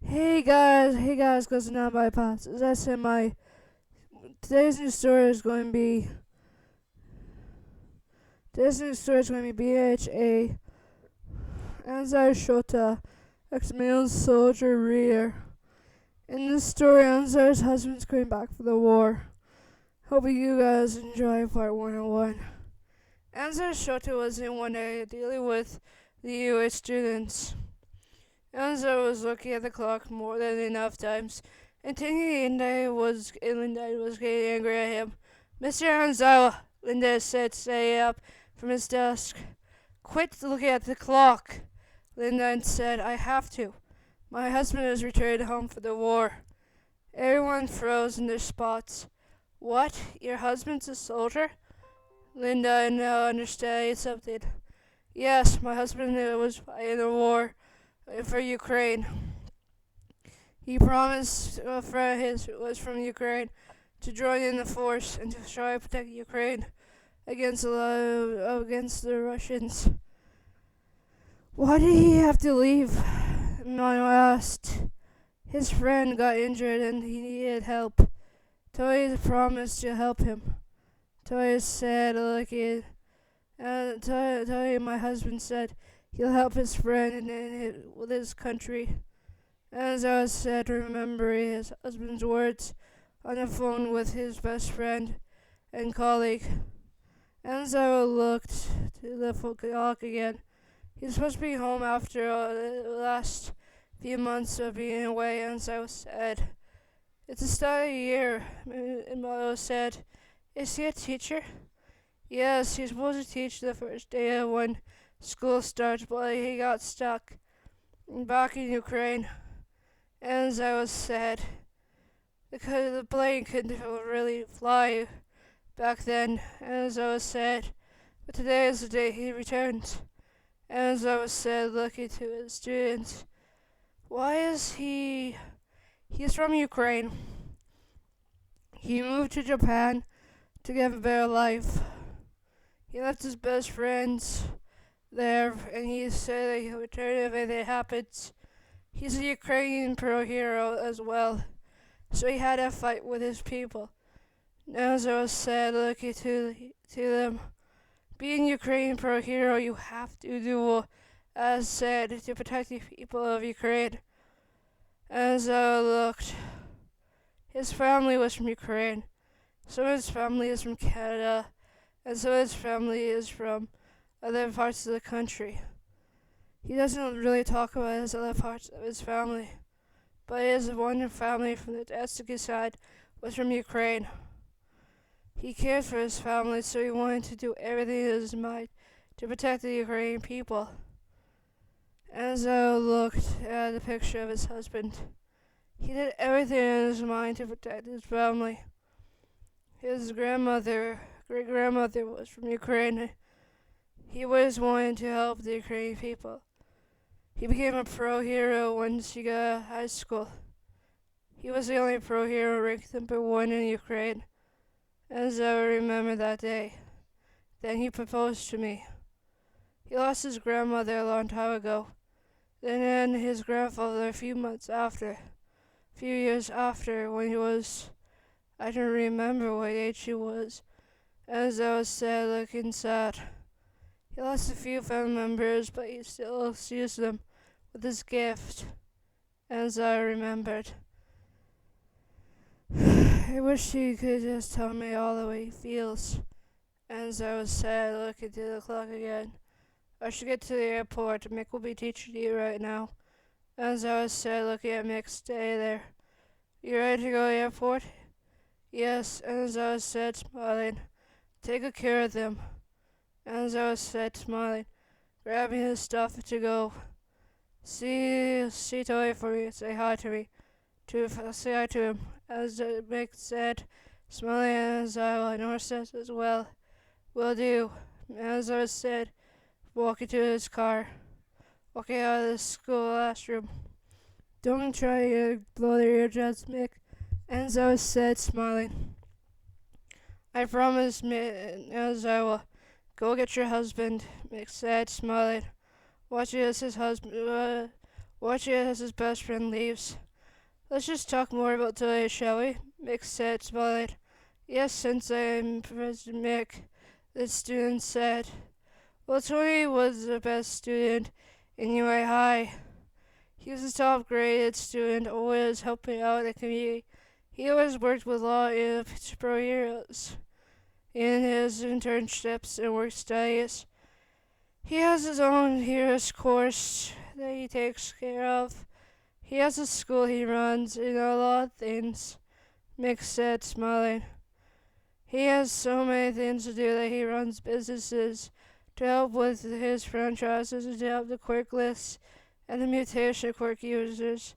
Hey guys, listen to my pops. As I said, my today's news story is going to be BNHA Anzai Shota, ex-male soldier rear. In this story, Anzai's husband's going back for the war. Hope you guys enjoy part 101. Anzai Shota was in one day dealing with the UH students. Anzai was looking at the clock more than enough times, and thinking Linda was getting angry at him. Mr. Aizawa, Linda said, standing up from his desk. Quit looking at the clock, Linda said. I have to. My husband has returned home for the war. Everyone froze in their spots. What? Your husband's a soldier? Linda now understanding something. Yes, my husband was fighting the war for Ukraine. He promised a friend of his who was from Ukraine to join in the force and to try to protect Ukraine against the Russians. Why did he have to leave? Mano asked. His friend got injured and he needed help. Toya promised to help him. Toya said, looking, Toya, my husband said, he'll help his friend with his country. Aizawa said, remembering his husband's words on the phone with his best friend and colleague. Aizawa looked to the clock again. He's supposed to be home after the last few months of being away, Aizawa said. It's the start of the year, Milo said. Is he a teacher? Yes, he's supposed to teach the first day of when school starts, but he got stuck back in Ukraine. Aizawa said, because the plane couldn't really fly back then, Aizawa said, but today is the day he returns. Aizawa said, looking to his students, why is he's from Ukraine. He moved to Japan to get a better life. He left his best friends there, and he said that he'll return if anything happens. He's a Ukrainian pro hero as well, so he had to fight with his people. Aizawa said, looking to them, being Ukrainian pro hero, you have to do as said to protect the people of Ukraine. Aizawa looked. His family was from Ukraine. Some of his family is from Canada, and some of his family is from other parts of the country. He doesn't really talk about his other parts of his family, but his one family from the Destiny side was from Ukraine. He cared for his family, so he wanted to do everything in his mind to protect the Ukrainian people. Aizawa looked at the picture of his husband. He did everything in his mind to protect his family. His great-grandmother was from Ukraine. He always wanted to help the Ukrainian people. He became a pro hero once he got out of high school. He was the only pro hero ranked number 1 in Ukraine. As I remember that day. Then he proposed to me. He lost his grandmother a long time ago. Then his grandfather a few years after, when he was, I don't remember what age he was. As I was sad, looking sad. He lost a few family members, but he still sees them with his gift. As I remembered. I wish he could just tell me all the way he feels. As I was sad, looking to the clock again. I should get to the airport. Mick will be teaching you right now. As I was sad, looking at Mick, stay there. You ready to go to the airport? Yes, as I was sad, smiling. Take good care of them. As I was sad, smiling, grabbing his stuff to go. See Toy for me, say hi to me. Say hi to him. As Mick said, smiling as I said as well. Will do. As I said, walking to his car, walking out of the school classroom. Don't try to blow their eardrums, Mick. As I said, smiling. I promise, as I will. Go get your husband, Mick said, smiling. Watching as his husband watching as his best friend leaves. Let's just talk more about today, shall we? Mick said, smiling. Yes, Sensei, and Professor Mick, the student said. Well, Tony was the best student in UA High. He was a top graded student, always helping out the community. He always worked with a lot of superheroes in his internships and work studies. He has his own heroes course that he takes care of. He has a school he runs and a lot of things, Mick said, smiling. He has so many things to do that he runs businesses to help with his franchises and to help the quirk lists and the mutation quirk users.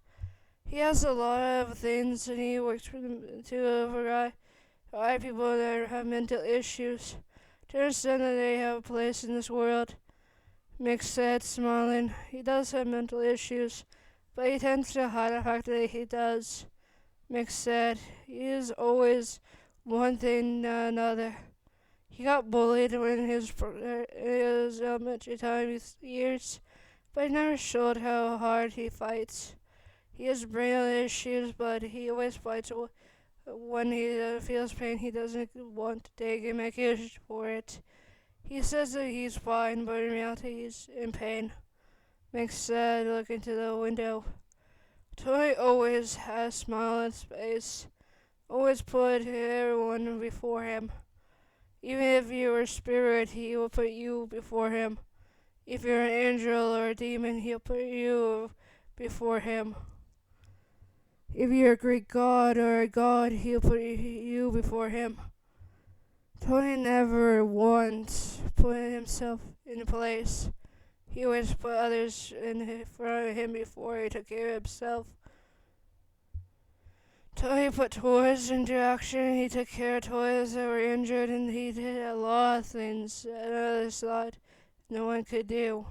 He has a lot of things and he works for people that have mental issues to understand that they have a place in this world, Mick said, smiling. He does have mental issues, but he tends to hide the fact that he does, Mick said. He is always one thing or another. He got bullied in his elementary time years, but he never showed how hard he fights. He has brain issues, but he always fights when he feels pain. He doesn't want to take a medication for it. He says that he's fine, but in reality he's in pain. Mick said, looking to the window. Tony always had a smile on his face, always put everyone before him. Even if you were a spirit, he will put you before him. If you're an angel or a demon, he'll put you before him. If you're a Greek god or a god, he'll put you before him. Tony never once put himself in place. He always put others in front of him before he took care of himself. Tony put toys into action. He took care of toys that were injured, and he did a lot of things that others thought no one could do.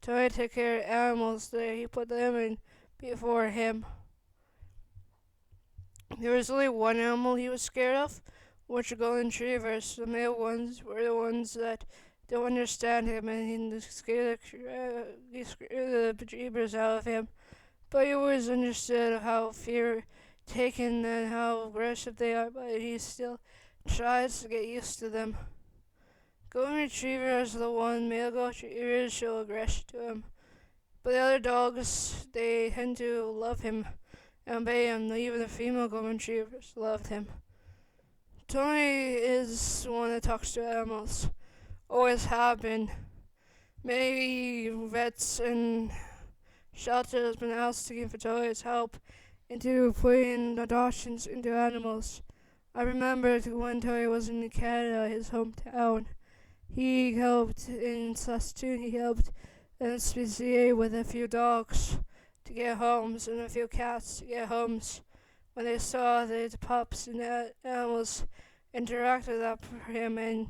Tony took care of animals that he put them in before him. There was only one animal he was scared of, which were golden retrievers. The male ones were the ones that don't understand him, and he scared the bejeebers out of him. But he always understood how fear-taken and how aggressive they are, but he still tries to get used to them. Golden retrievers are the one male golden retrievers show aggression to him. But the other dogs, they tend to love him and obey him. Even the female golden retrievers loved him. Tony is the one that talks to animals. Always have been. Many vets and shelters have been asking for Tony's help into putting adoptions into animals. I remember when Tony was in Canada, his hometown. He helped in Saskatoon. He helped in SPCA with a few dogs to get homes and a few cats to get homes. When they saw the pups and the animals interact with him, and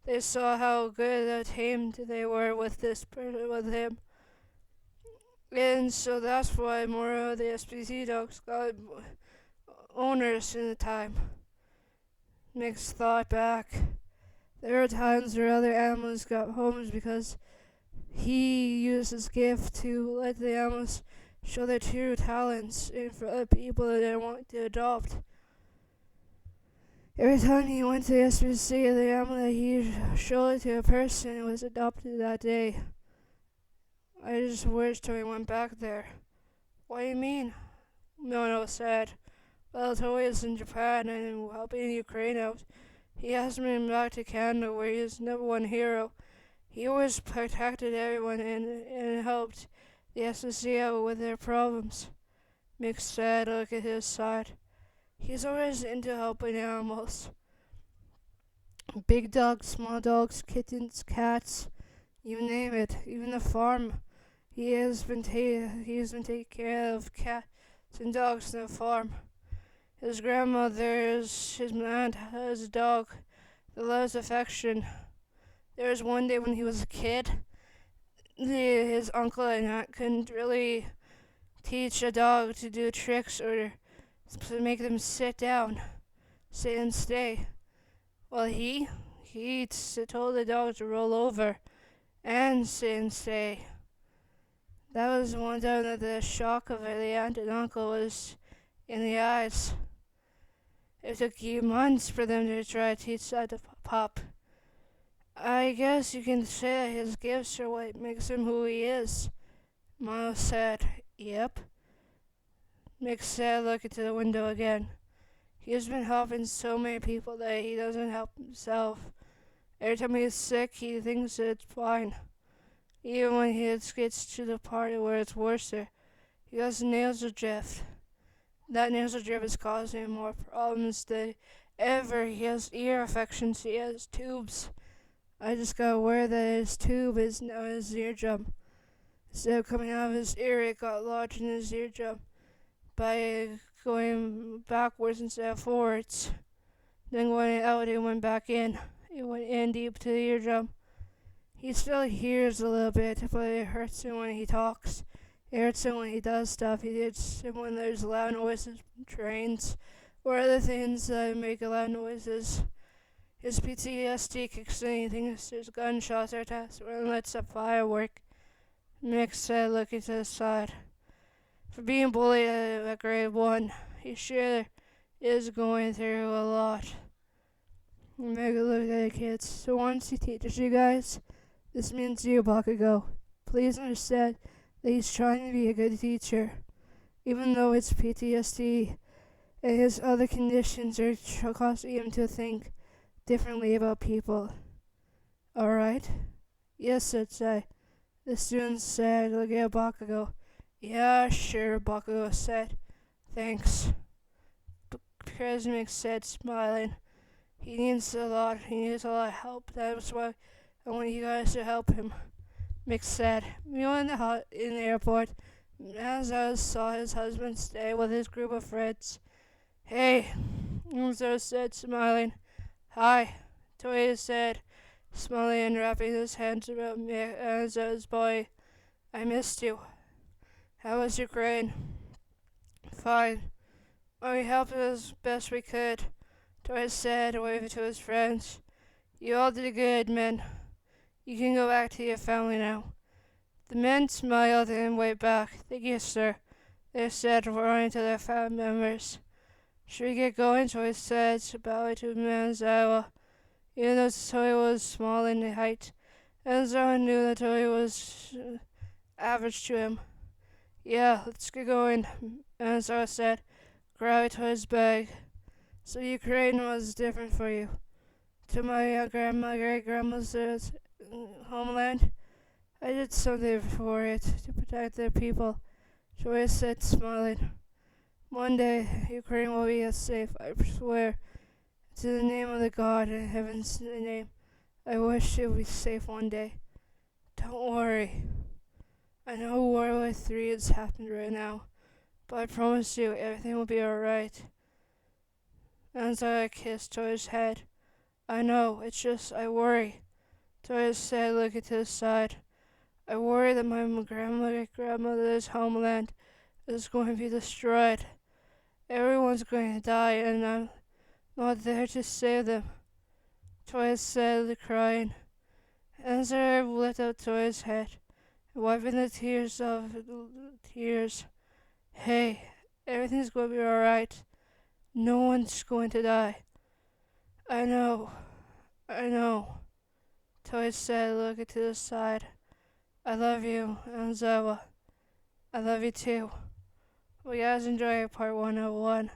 they saw how good and tamed they were with him. And so that's why more of the SPC dogs got owners in the time. Mick's thought back. There are times where other animals got homes because he used his gift to let the animals show their true talents in front of people that they want to adopt. Every time he went to the SPC, the animal that he showed it to a person was adopted that day. I just wish Tony went back there. What do you mean? Mono said. Well, Tony is in Japan and helping Ukraine out. He hasn't been back to Canada where he is number one hero. He always protected everyone and helped the SSC out with their problems. Mick said, look at his side. He's always into helping animals. Big dogs, small dogs, kittens, cats, you name it. Even the farm. He has been taking care of cats and dogs on the farm. His grandmother, his aunt, has a dog that loves affection. There was one day when he was a kid, his uncle and aunt couldn't really teach a dog to do tricks or to make them sit and stay. Well, he told the dog to roll over and sit and stay. That was one time that the shock of the aunt and uncle was in the eyes. It took you months for them to try to teach that to Pop. I guess you can say his gifts are what makes him who he is. Miles said, Yep. Mick said, looking to the window again. He has been helping so many people that he doesn't help himself. Every time he's sick, he thinks it's fine. Even when he gets to the part where it's worse, he has nasal drift. That nasal drip is causing him more problems than ever. He has ear infections. He has tubes. I just got aware that his tube is now his eardrum. Instead of coming out of his ear, it got lodged in his eardrum by going backwards instead of forwards. Then going out, it went back in. It went in deep to the eardrum. He still hears a little bit, but it hurts him when he talks. It hurts him when he does stuff. It hurts him when there's loud noises from trains or other things that make loud noises. His PTSD kicks in. He thinks there's gunshots or attacks or lets a firework. Mick said, looking to the side. For being bullied at grade 1, he sure is going through a lot. Mick looked at the kids. So once he teaches you guys, this means you, Bakugo. Please understand that he's trying to be a good teacher, even though it's PTSD and his other conditions are causing him to think differently about people. Alright? Yes, Sensei. The student said, looking at Bakugo. Yeah, sure, Bakugo said. Thanks. Mick said, smiling. He needs a lot of help. That's why I want you guys to help him. Mick said. Meanwhile, in the airport, Aizawa saw his husband stay with his group of friends. Hey, Aizawa said, smiling. Hi, Toya said, smiling and wrapping his hands around Aizawa's body. I missed you. How was Ukraine? Fine. We helped as best we could, Toya said, waving to his friends. You all did good, men. You can go back to your family now. The men smiled and waved back. Thank you, sir, they said, running to their family members. Should we get going? Toya said, bowing to Aizawa. Even though Toya was small in height, Aizawa knew that Toya was average to him. Yeah, let's get going, Aizawa said, grabbing Toya's bag. So Ukraine was different for you. To my great-grandmother's homeland, I did something for it to protect their people, Toya said, smiling. One day, Ukraine will be safe, I swear. To the name of the God in heaven's name, I wish it would be safe one day. Don't worry. I know World War III has happened right now, but I promise you everything will be alright. As I kissed Toya's head. I know, it's just I worry, Toya said, looking to the side. I worry that my grandmother's homeland is going to be destroyed. Everyone's going to die, and I'm not there to save them, Toya said, crying. As I lifted up Toya's head, wiping the tears. Hey, everything's going to be alright. No one's going to die. I know, Toya said, looking to the side. I love you, Aizawa. I love you too. Well, you guys enjoy part 101.